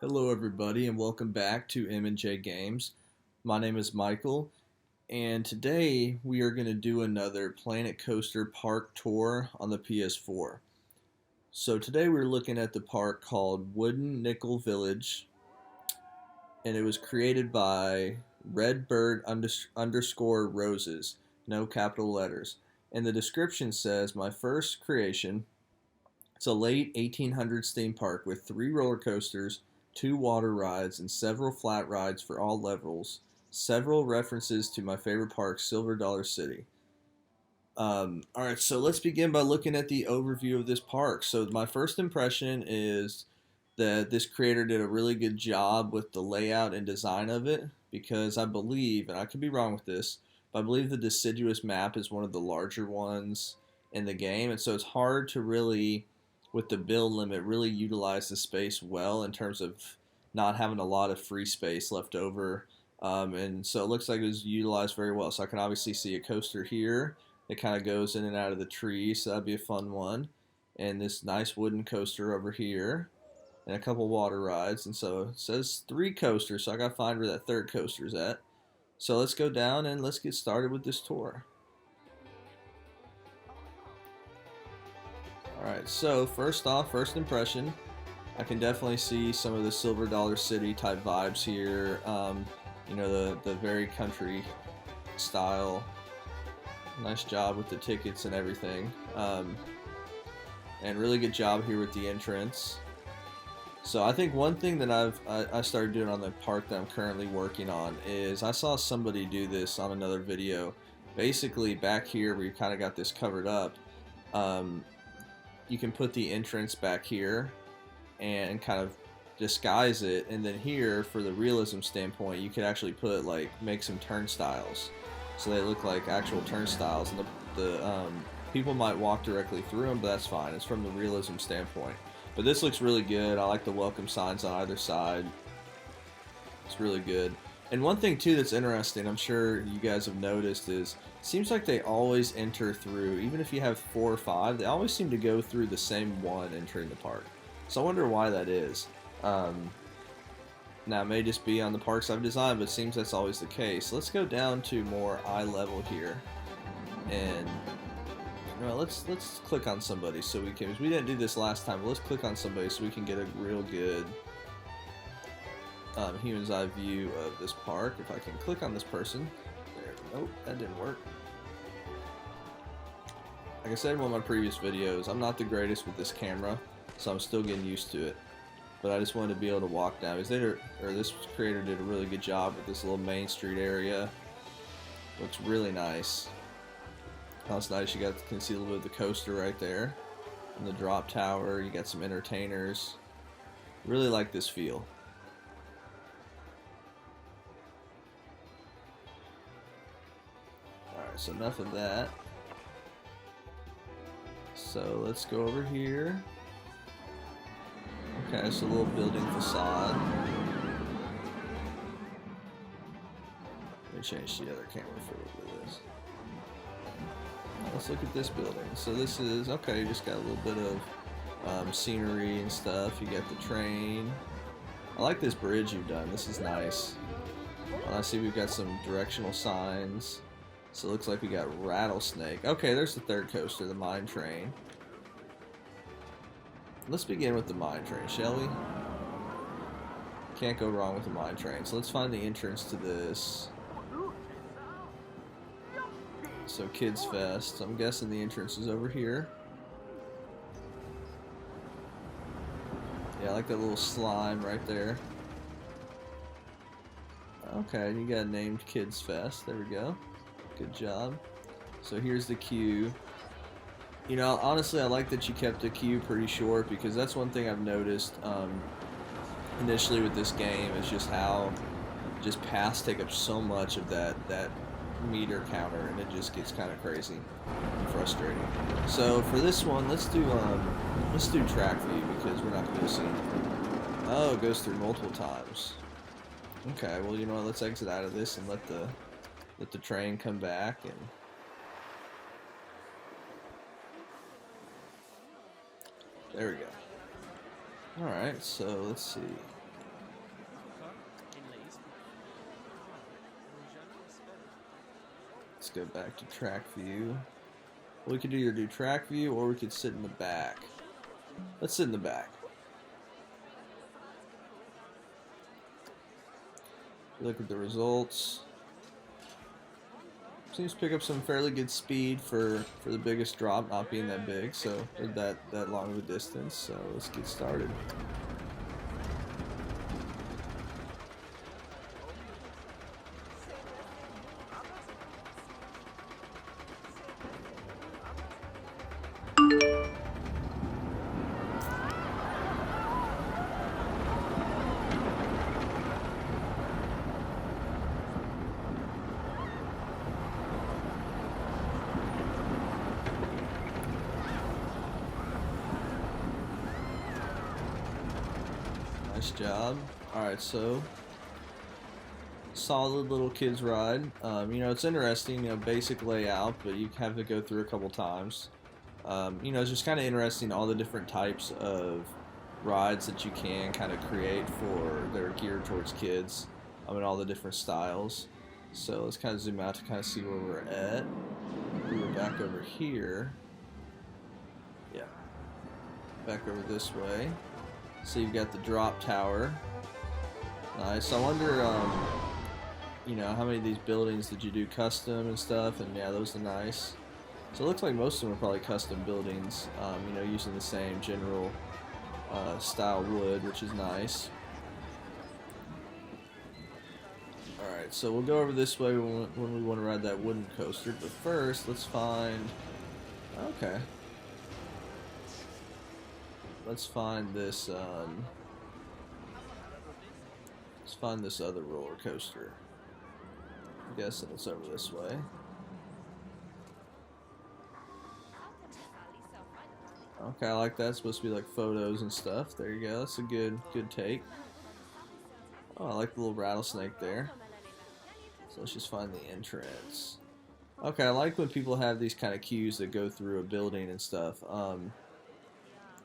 Hello everybody and welcome back to M&J Games. My name is Michael and today we are going to do another Planet Coaster park tour on the PS4. So today we're looking at the park called Wooden Nickel Village, and it was created by Redbird Roses, no capital letters. And the description says, my first creation. It's a late 1800s theme park with 3 roller coasters, 2 water rides, and several flat rides for all levels. Several references to my favorite park, Silver Dollar City. Alright, so let's begin by looking at the overview of this park. So my first impression is that this creator did a really good job with the layout and design of it, because I believe, and I could be wrong with this, but I believe the deciduous map is one of the larger ones in the game, and so it's hard to really, with the build limit, really utilize the space well in terms of not having a lot of free space left over. And so it looks like it was utilized very well. So I can obviously see a coaster here that kind of goes in and out of the tree, so that'd be a fun one. And this nice wooden coaster over here, and a couple water rides. And so it says 3 coasters, so I gotta find where that 3rd coaster's at. So let's go down and let's get started with this tour. Alright, so first off, first impression, I can definitely see some of the Silver Dollar City type vibes here. You know, the very country style. Nice job with the tickets and everything. And really good job here with the entrance. So I think one thing that I started doing on the park that I'm currently working on is I saw somebody do this on another video. Basically back here where you kind of got this covered up, you can put the entrance back here and kind of disguise it, and then here for the realism standpoint you could actually put make some turnstiles so they look like actual turnstiles, and the people might walk directly through them, but that's fine. It's from the realism standpoint. But this looks really good. I like the welcome signs on either side. It's really good. And one thing too that's interesting, I'm sure you guys have noticed, is it seems like they always enter through, even if you have 4 or 5, they always seem to go through the same one entering the park. So I wonder why that is. Now it may just be on the parks I've designed, but it seems that's always the case. Let's go down to more eye level here, and let's click on somebody so we can, because we didn't do this last time, but let's click on somebody so we can get a real good human's eye view of this park. If I can click on this person. There. Nope, that didn't work. Like I said in one of my previous videos, I'm not the greatest with this camera, so I'm still getting used to it. But I just wanted to be able to walk down, because this creator did a really good job with this little main street area. Looks really nice. That's nice. You can see a little bit of the coaster right there, and the drop tower. You got some entertainers. Really like this feel. Alright, so enough of that. So let's go over here. Okay, so a little building facade. Let me change the other camera for a little bit of this. Let's look at this building. So this is, okay, you just got a little bit of scenery and stuff. You got the train. I like this bridge you've done. This is nice. I see we've got some directional signs. So it looks like we got Rattlesnake. Okay, there's the 3rd coaster, the mine train. Let's begin with the mine train, shall we? Can't go wrong with the mine train. So let's find the entrance to this. So Kids Fest. I'm guessing the entrance is over here. Yeah, I like that little slime right there. Okay, you got named Kids Fest. There we go. Good job. So here's the queue. You know, honestly, I like that you kept the queue pretty short, because that's one thing I've noticed initially with this game, is just how just paths take up so much of that meter counter, and it just gets kind of crazy and frustrating. So for this one, let's do track view, because we're not going to see anything. Oh, it goes through multiple times. Okay, well, you know what? Let's exit out of this and let the train come back. And there we go. Alright, so let's see. go back to track view. We could either do track view or we could sit in the back. Let's sit in the back. Look at the results. Seems to pick up some fairly good speed for the biggest drop not being that big, so that long of a distance. So let's get started. Nice job. Alright, so solid little kids ride. You know, it's interesting, you know, basic layout, but you have to go through a couple times. You know, it's just kind of interesting all the different types of rides that you can kind of create for that are geared towards kids. And all the different styles. So let's kind of zoom out to kind of see where we're at. We were back over here. Yeah. Back over this way. So you've got the drop tower. Nice. I wonder, you know, how many of these buildings did you do custom and stuff? And yeah, those are nice. So it looks like most of them are probably custom buildings, you know, using the same general style wood, which is nice. Alright, so we'll go over this way when we want to ride that wooden coaster, but first, let's find... Okay. Let's find this, let's find this other roller coaster. I'm guessing it's over this way. Okay, I like that. It's supposed to be like photos and stuff. There you go. That's a good take. Oh, I like the little rattlesnake there. So let's just find the entrance. Okay, I like when people have these kind of queues that go through a building and stuff.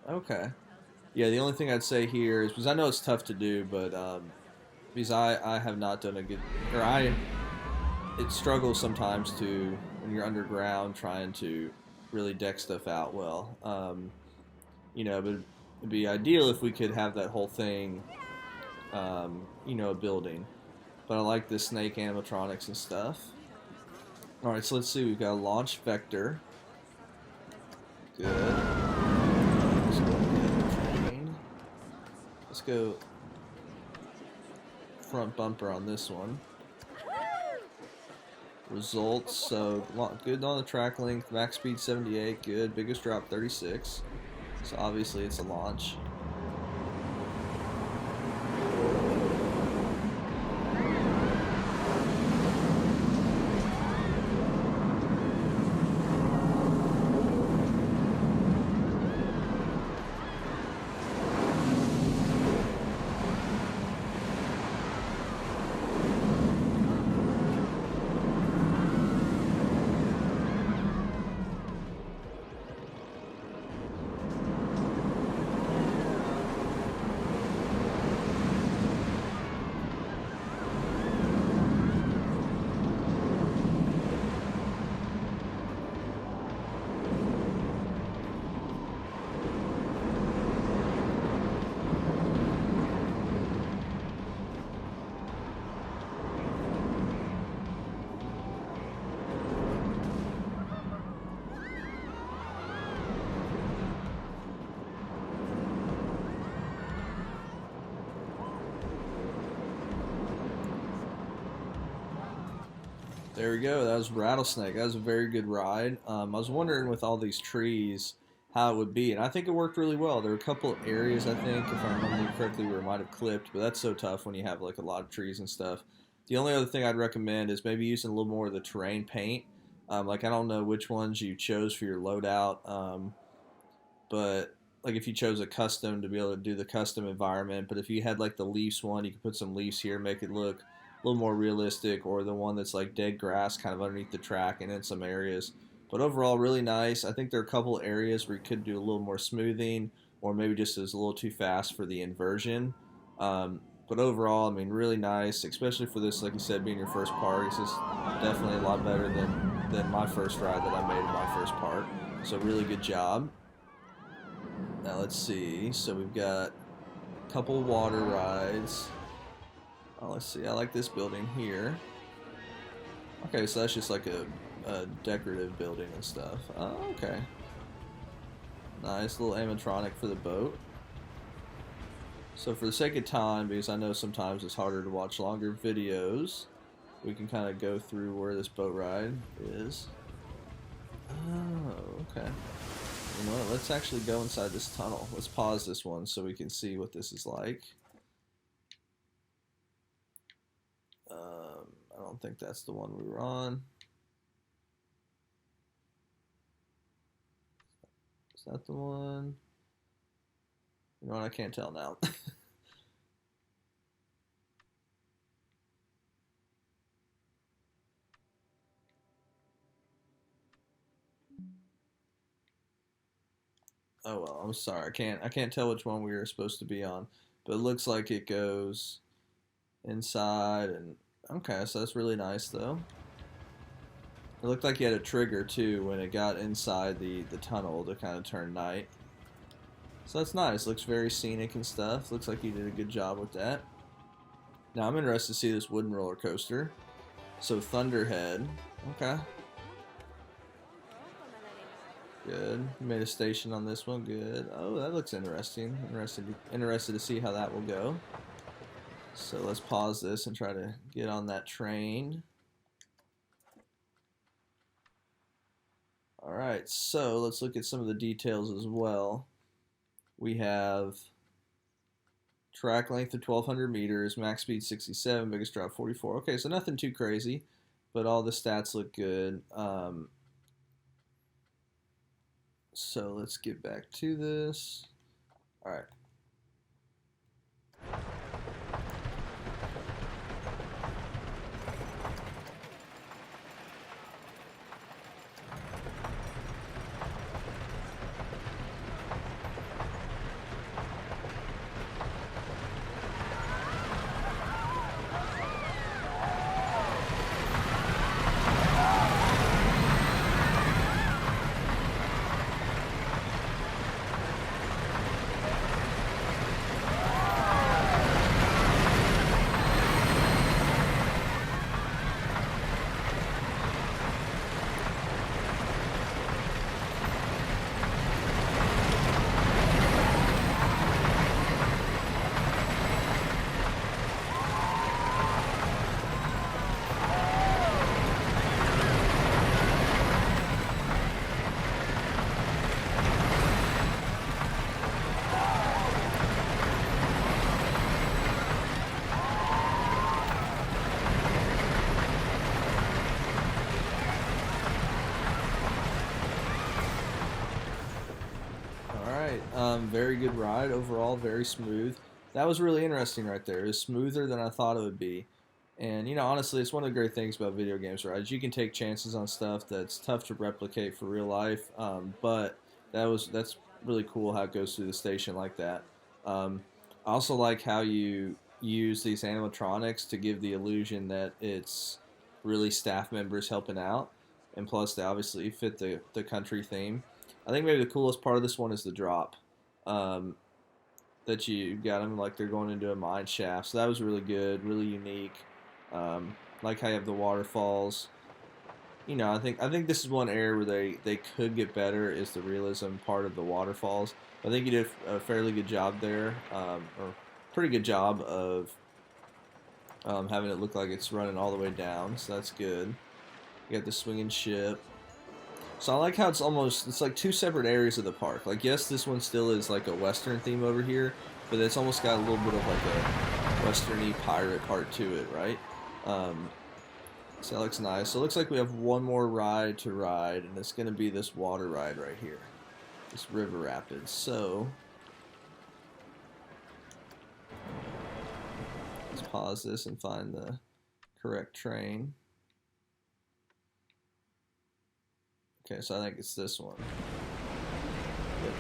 Okay. Yeah, the only thing I'd say here is, because I know it's tough to do, but because I have not done a good, or it struggles sometimes to, when you're underground trying to really deck stuff out well. You know, but it'd be ideal if we could have that whole thing, you know, a building. But I like the snake animatronics and stuff. Alright, so let's see, we've got a launch vector. Good. Let's go front bumper on this one. Results, so good on the track length, max speed 78, good, biggest drop 36. So obviously it's a launch. There we go. That was Rattlesnake. That was a very good ride. I was wondering with all these trees how it would be, and I think it worked really well. There were a couple of areas, I think, if I remember correctly, where it might have clipped, but that's so tough when you have like a lot of trees and stuff. The only other thing I'd recommend is maybe using a little more of the terrain paint. Like I don't know which ones you chose for your loadout, but like if you chose a custom to be able to do the custom environment, but if you had like the leaves one, you could put some leaves here, make it look a little more realistic, or the one that's like dead grass kind of underneath the track and in some areas. But overall, really nice. I think there are a couple areas where you could do a little more smoothing, or maybe just as a little too fast for the inversion. But overall, I mean, really nice, especially for this, like you said, being your first park. It's just definitely a lot better than than my first ride that I made in my first part. So really good job. Now let's see. So we've got a couple water rides. Oh, let's see. I like this building here. Okay, so that's just like a decorative building and stuff. Oh, okay. Nice little animatronic for the boat. So for the sake of time, because I know sometimes it's harder to watch longer videos, we can kind of go through where this boat ride is. Oh, okay. You know what? Let's actually go inside this tunnel. Let's pause this one so we can see what this is like. I don't think that's the one we were on. Is that the one? You know what? I can't tell now. Oh well, I'm sorry. I can't tell which one we were supposed to be on, but it looks like it goes inside and okay, so that's really nice though. It looked like you had a trigger too when it got inside the tunnel to kind of turn night. So that's nice. Looks very scenic and stuff. Looks like you did a good job with that. Now I'm interested to see this wooden roller coaster. So Thunderhead. Okay. Good. You made a station on this one. Good. Oh, that looks interesting. Interested to see how that will go. So let's pause this and try to get on that train. Alright, so let's look at some of the details as well. We have track length of 1,200 meters, max speed 67, biggest drop 44. Okay, so nothing too crazy, but all the stats look good. So let's get back to this. Alright. Very good ride overall, very smooth. That was really interesting right there. It was smoother than I thought it would be. And you know, honestly, it's one of the great things about video games rides. You can take chances on stuff that's tough to replicate for real life. But that's really cool how it goes through the station like that. I also like how you use these animatronics to give the illusion that it's really staff members helping out, and plus they obviously fit the country theme. I think maybe the coolest part of this one is the drop. That you got them like they're going into a mine shaft. So that was really good, really unique. Like how you have the waterfalls. You know, I think this is one area where they could get better is the realism part of the waterfalls. I think you did a fairly good job there, or pretty good job of having it look like it's running all the way down. So that's good. You got the swinging ship. So I like how it's like two separate areas of the park. Like, yes, this one still is like a Western theme over here, but it's almost got a little bit of like a Western-y pirate part to it, right? So that looks nice. So it looks like we have one more ride to ride, and it's going to be this water ride right here. This river rapids. So let's pause this and find the correct train. Okay, so I think it's this one. Yep.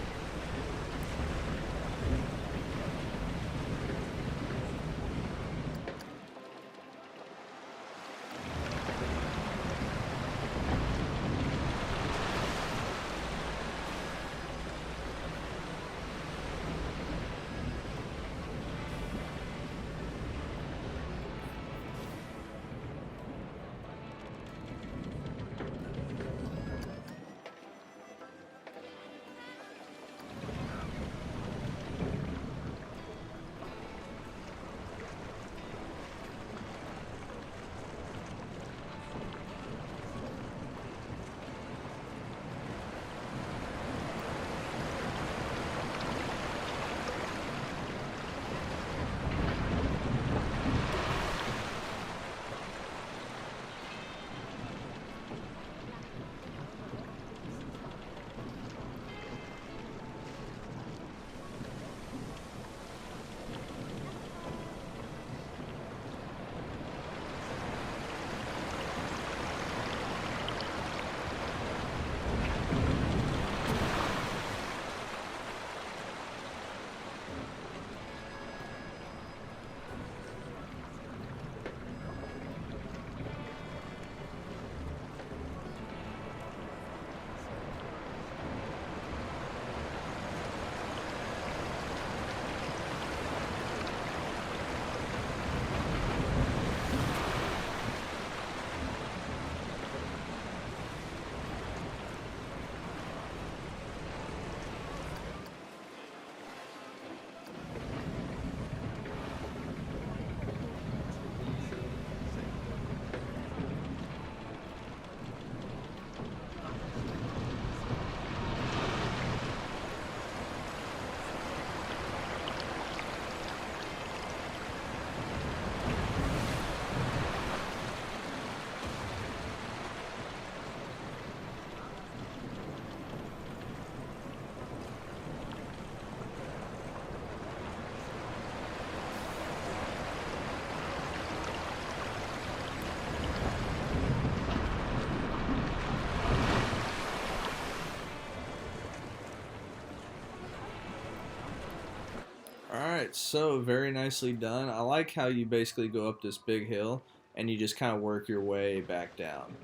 Alright, so very nicely done. I like how you basically go up this big hill and you just kind of work your way back down.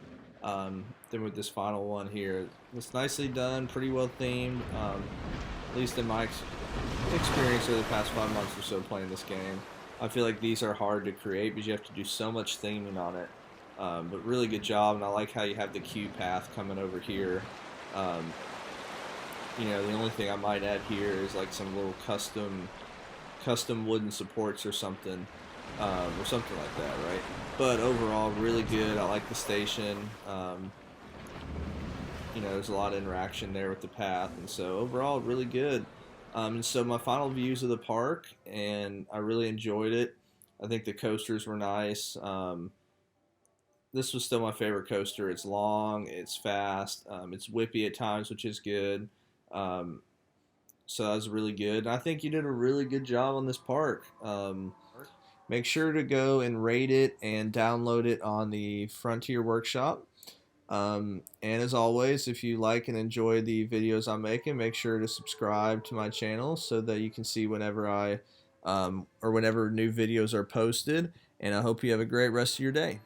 Then with this final one here, it's nicely done, pretty well themed. At least in my experience over the past 5 months or so playing this game, I feel like these are hard to create because you have to do so much theming on it. But really good job, and I like how you have the queue path coming over here. Um, the only thing I might add here is like some little custom wooden supports or something like that, right? But overall, really good. I like the station. There's a lot of interaction there with the path, and so overall, really good. And so my final views of the park, and I really enjoyed it. I think the coasters were nice. This was still my favorite coaster. It's long, it's fast, it's whippy at times, which is good. Um, so that was really good. And I think you did a really good job on this park. Make sure to go and rate it and download it on the Frontier Workshop. And as always, if you like and enjoy the videos I'm making, make sure to subscribe to my channel so that you can see whenever whenever new videos are posted. And I hope you have a great rest of your day.